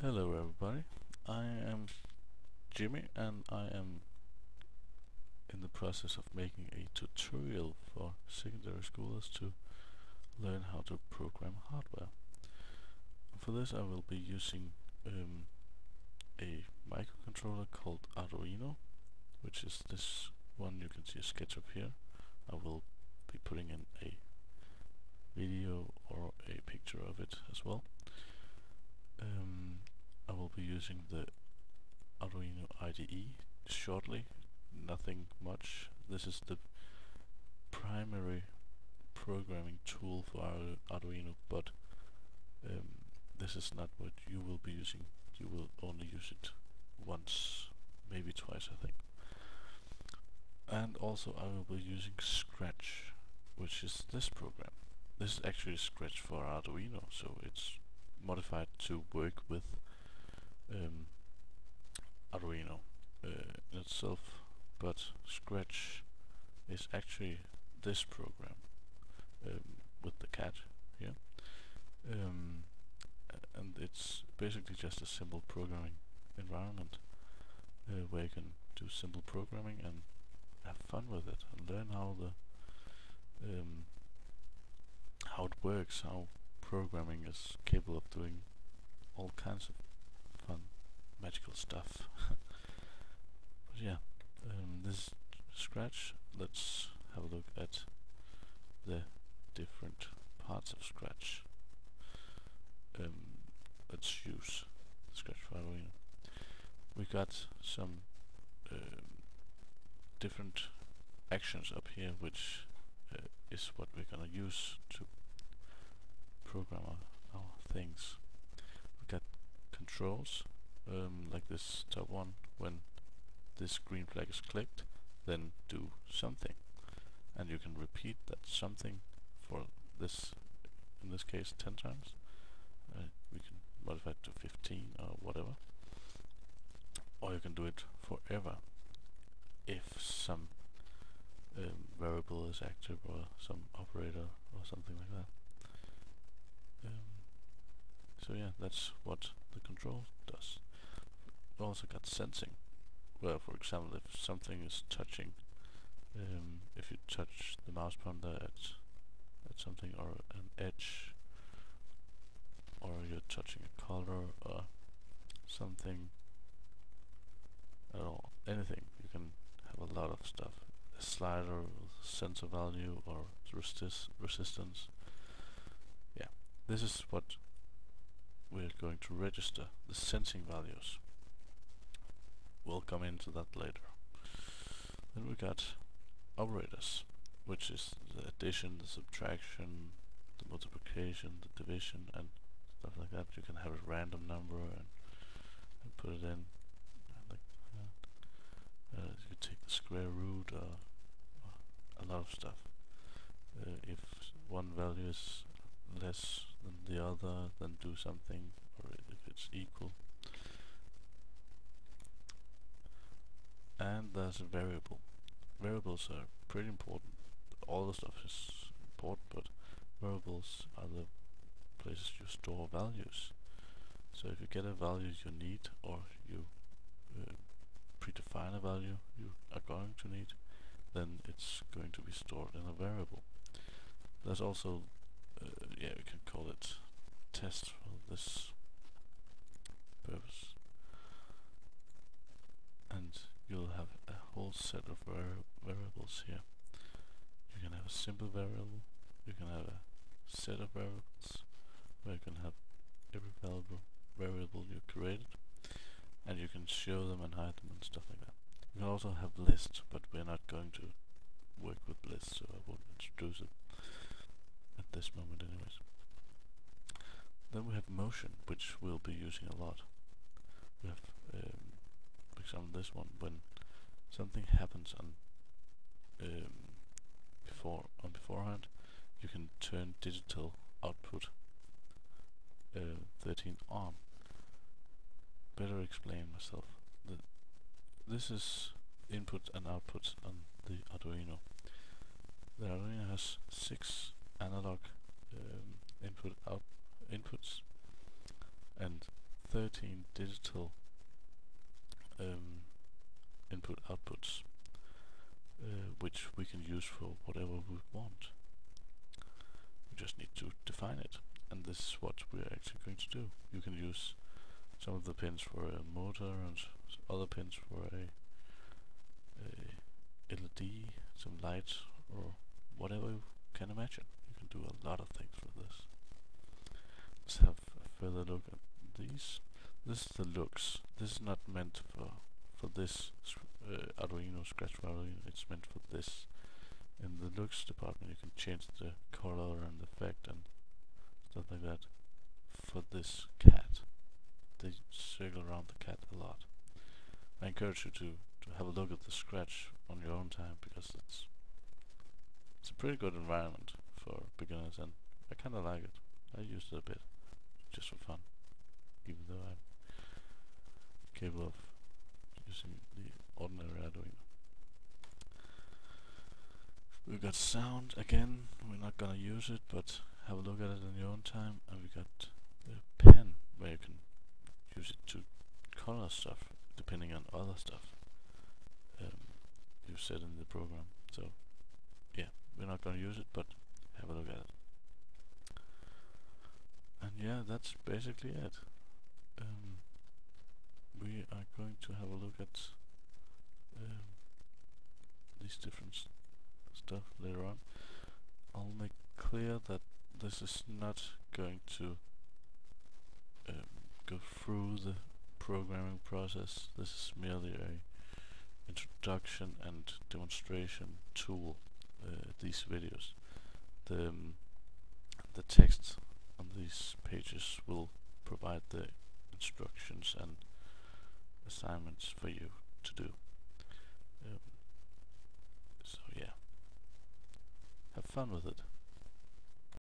Hello everybody, I am Jimmy and I am in the process of making a tutorial for secondary schoolers to learn how to program hardware. And for this I will be using a microcontroller called Arduino, which is this one you can see a sketch of here. I will be putting in a video or a picture of it as well. I will be using the Arduino IDE shortly, nothing much. This is the primary programming tool for Arduino, but this is not what you will be using. You will only use it once, maybe twice, I think. And also I will be using Scratch, which is this program. This is actually Scratch for Arduino, so it's modified to work with Arduino in itself, but Scratch is actually this program with the cat here, and it's basically just a simple programming environment where you can do simple programming and have fun with it and learn how it works, how programming is capable of doing all kinds of fun magical stuff. But yeah, this is Scratch. Let's have a look at the different parts of Scratch. Let's use Scratch for Arduino. We got some different actions up here, which is what we're gonna use to program our things. We got controls, like this top one. When this green flag is clicked, then do something, and you can repeat that something for this, in this case 10 times. We can modify it to 15 or whatever, or you can do it forever if some variable is active or some operator or something like that. So yeah, that's what the control does. We also got sensing, where for example if something is touching, if you touch the mouse pointer at something or an edge, or you're touching a color or something at all, anything, you can have a lot of stuff. A slider, sensor value, or resistance. Yeah, this is what we're going to register, the sensing values. We'll come into that later. Then we got operators, which is the addition, the subtraction, the multiplication, the division, and stuff like that. You can have a random number and put it in, like that. You could take the square root, or a lot of stuff. If one value is less than the other, then do something, or if it's equal. And there's a variable. Variables are pretty important. All the stuff is important, but variables are the places you store values. So if you get a value you need, or you predefine a value you are going to need, then it's going to be stored in a variable. There's also, yeah, we can call it test for this purpose. And you'll have a whole set of variables here. You can have a simple variable, you can have a set of variables, where you can have every variable you created, and you can show them and hide them and stuff like that. You can also have lists, but we're not going to work with lists, so I won't introduce it at this moment anyways. Then we have motion, which we'll be using a lot. We have, for example, this one, when something happens on beforehand, you can turn digital output 13 on. Better explain myself. This is input and output on the Arduino. The Arduino has 6 analog inputs and 13 digital input outputs, which we can use for whatever we want. We just need to define it, and this is what we're actually going to do. You can use some of the pins for a motor and other pins for a LED, some lights, or whatever you can imagine. You can do a lot of things with this. Let's have a further look at these. This is the looks. This is not meant for this Arduino, Scratch for Arduino. It's meant for this. In the looks department you can change the color and effect and stuff like that for this cat. They circle around the cat a lot. I encourage you to have a look at the Scratch on your own time, because it's a pretty good environment for beginners, and I kinda like it. I used it a bit, just for fun, even though I'm capable of using the ordinary Arduino. We've got sound again. We're not gonna use it, but have a look at it in your own time. And we got a pen where you can use it to color stuff depending on other stuff you set in the program. So yeah, we're not gonna use it, but have a look at it. And yeah, that's basically it. We are going to have a look at these different stuff later on. I'll make clear that this is not going to go through the programming process. This is merely a introduction and demonstration tool. These videos, the text on these pages will provide the instructions and assignments for you to do. So yeah, have fun with it.